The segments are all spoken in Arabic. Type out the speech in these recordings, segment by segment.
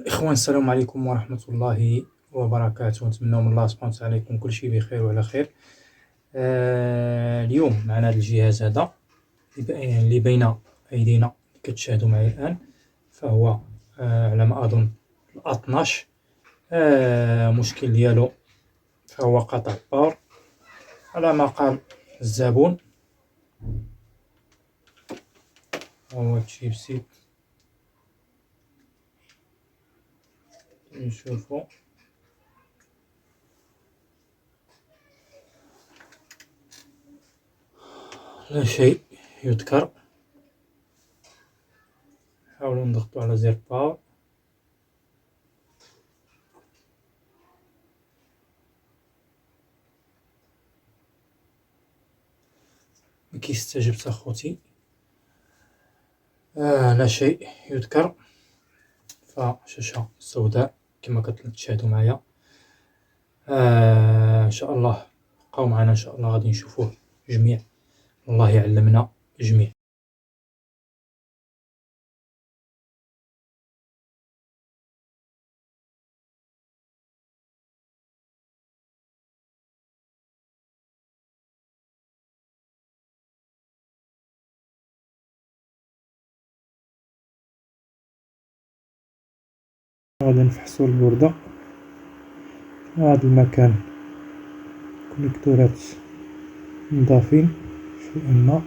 إخوان، السلام عليكم ورحمة الله وبركاته. نتمنى من الله سبحانه وتعالى يكون كل شيء بخير وعلى خير. اليوم معنا هذا الجهاز هذا اللي بين أيدينا كتشاهدوا معي الآن. فهو على ما أظن ال12. مشكل ديالو فهو قطع باور على ما قال الزبون. هو الشيبسي نشوفو. لا شيء يذكر. نحاولوا نضغطوا على زر باور. مكيستجبش أخوتي. لا شيء يذكر. فشاشة سوداء كما كتشاهدوا معايا. ان شاء الله بقاو معنا، ان شاء الله غادي نشوفوه جميع. الله يعلمنا جميع. غادي نفحصوا البوردة. هذا المكان كونيكتورات مضافين في ان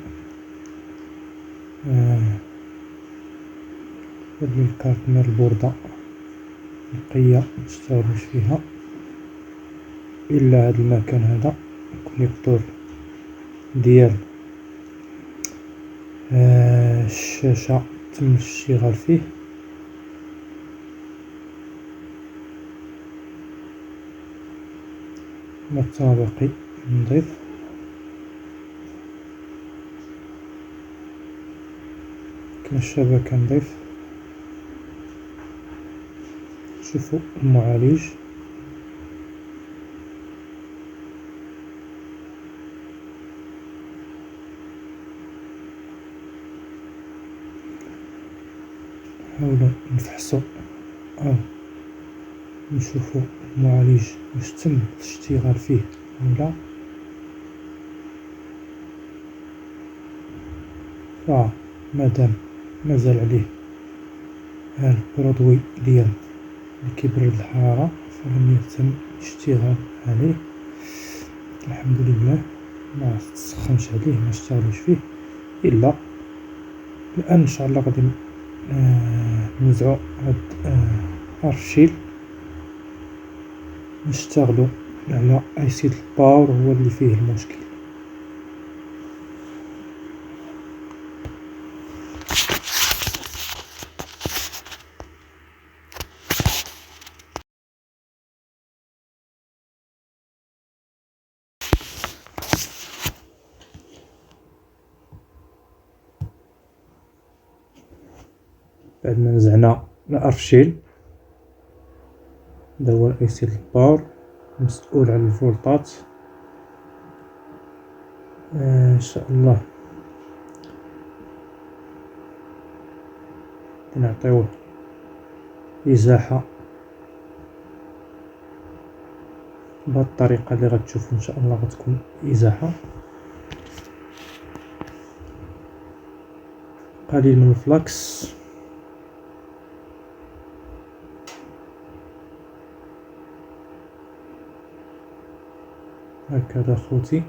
هذه الكارت من البوردة نقية مشتغلوش فيها إلا هذا المكان هذا الكونيكتور ديال الشاشة تم الاشتغال فيه. ما باقي نضيف. كاين الشبكة نضيف. شوفوا المعالج. نحاولوا نفحصوا أو نشوفوا المعالج واش تم الاشتغال فيه ولا. فمادام مازال عليه البرودوي ديال اللي كيبرد الحرارة فلم يتم الاشتغال عليه. الحمد لله ما تسخنش عليه، ما اشتغلوش فيه. إلا الآن إن شاء الله غادي نزعو هاد الأرشيل نشتغلو على ايسي الباور هو اللي فيه المشكل. بعد ما نزعنا الأرشيل، هذا هو ايسي الباور مسؤول على الفولتات. ان شاء الله نعطيوه ازاحة بهذه الطريقة اللي غتشوفوا ان شاء الله غتكون ازاحة. قليل من الفلاكس. هكذا خوتي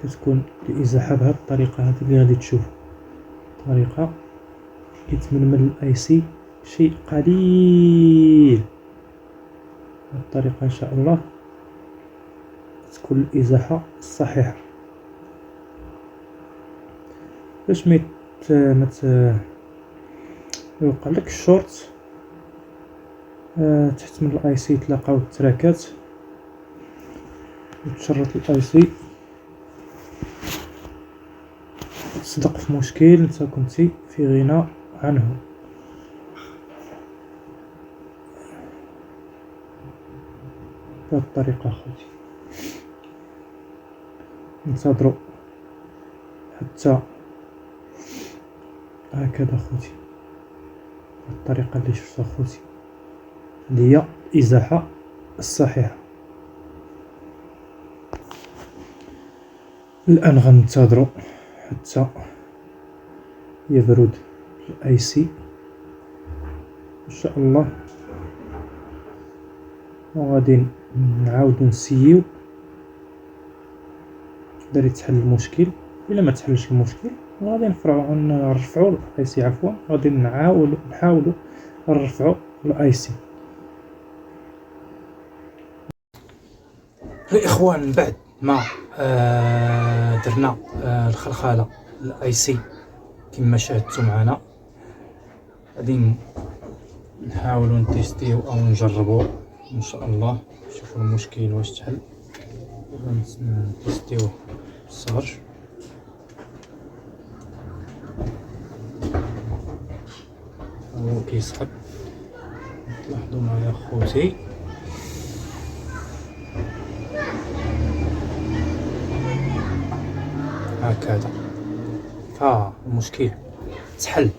كتكون الازاحة بهذه الطريقة هذه اللي غادي تشوفوا. طريقة كيتململ الايسي شيء قليل. بهذه الطريقة ان شاء الله تكون الازاحة الصحيحة باش ما يوقع لك الشورت تحت من الايسي يتلاقاو التراكات وتشرط الايسي تصدق في مشكل انت كنتي في غنى عنه. بهذه الطريقة خوتي ننتظروا حتى هكذا خوتي. بهذه الطريقة اللي شفتها خوتي اللي هي الازاحه الصحيحه. الان غننتظروا حتى يبرد الاي سي ان شاء الله، وغادي نعاودو نسيو، يقدر يتحل المشكل. الا ما تحلش المشكل غادي نرفعو الاي سي، عفوا غادي نحاولوا نرفعو الاي سي. الاخوان بعد ما درنا الخلخله الاي سي كما شاهدتوا معنا، غادي نحاولوا نتيستيو او نجربوا ان شاء الله، نشوفوا المشكل واش تحل. نتيستيو الصاج. هو كيسحب، تلاحظوا معايا خوتي. هكذا فالمشكل تحل.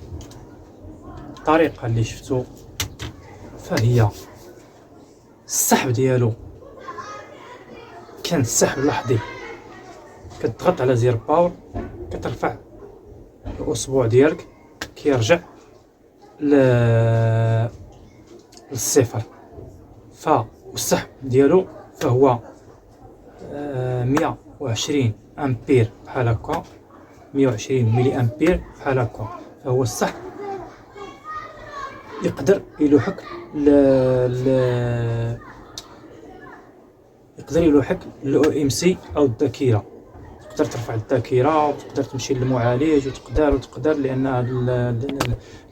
الطريقه اللي شفتوا فهي السحب ديالو كان السحب لحظي، كتضغط على زير باور، كترفع الاصبع ديالك كيرجع للصفر. فالسحب ديالو فهو 120 امبير بحال هكا، 120 ملي امبير بحال هكا. فهو السحب يقدر يلوحك الاو ام سي او الذاكره. تقدر ترفع الذاكره وتقدر تمشي للمعالج وتقدر لان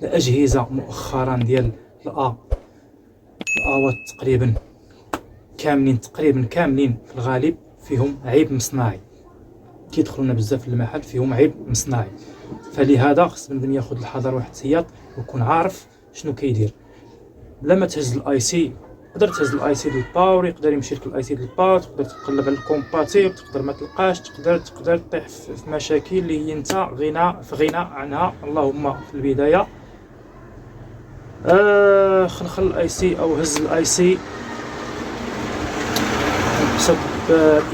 الاجهزه مؤخرا ديال الاوات تقريبا كاملين في الغالب فيهم عيب مصنعي، كيدخلونا بزاف في المحل فيهم عيب مصنعي. فلهذا خص بنادم ياخذ الحذر واحد السياط ويكون عارف شنو كيدير. بلا ما تهز الاي سي، تقدر تهز الاي سي للباور، يقدر يمشي لك الاي سي للباور، تقدر تقلب على الكومباتيبل، تقدر ما تلقاش، تقدر تطيح في مشاكل اللي هي انت في غنى عنها. اللهم في البدايه خلخل الاي سي او هز الاي سي بسبب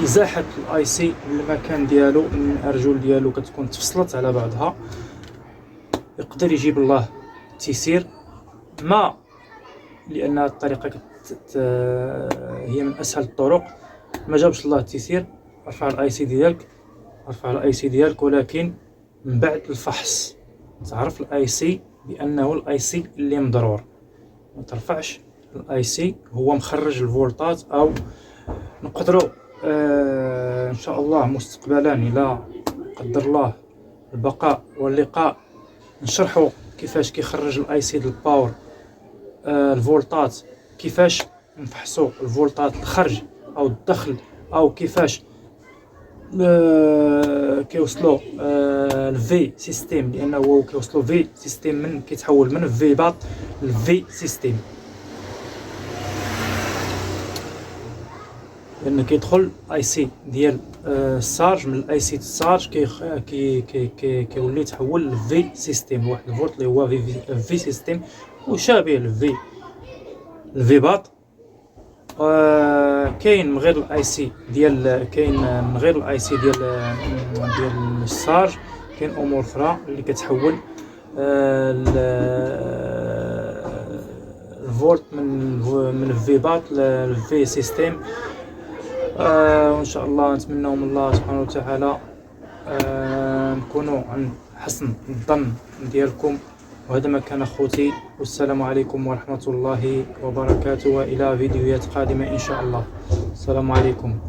ازاحه الاي سي من المكان ديالو، من الارجل ديالو كتكون تفصلت على بعضها. يقدر يجيب الله التيسير، ما لان الطريقه هي من اسهل الطرق. ما جابش الله التيسير، ارفع الاي سي ديالك، ولكن من بعد الفحص تعرف الاي سي بانه الاي سي اللي مضرور. ما ترفعش الاي سي هو مخرج الفولتات. او نقدروا ان شاء الله مستقبلا الى قدر الله البقاء واللقاء نشرحوا كيفاش كيخرج الاي سي للباور الفولتات، كيفاش نفحصوا الفولتات الخرج او الدخل، او كيفاش كيوصلوا الفي سيستيم، لانه هو كيوصلوا في سيستيم من كيتحول من في باط لفي سيستيم، لان كيدخل اي سي ديال السارج من الاي سي السارج كيولي يتحول لفي سيستيم، واحد الفولت اللي هو في سيستيم وشابه الفي باط. كاين من غير الاي سي ديال السارج كاين امور اخرى اللي كتحول الفولت من الفي باط للفي سيستيم. وان شاء الله نتمنى من الله سبحانه وتعالى نكونوا عن حسن الظن ديالكم. وهذا ما كان اخوتي، والسلام عليكم ورحمة الله وبركاته، والى فيديوهات قادمة ان شاء الله. السلام عليكم.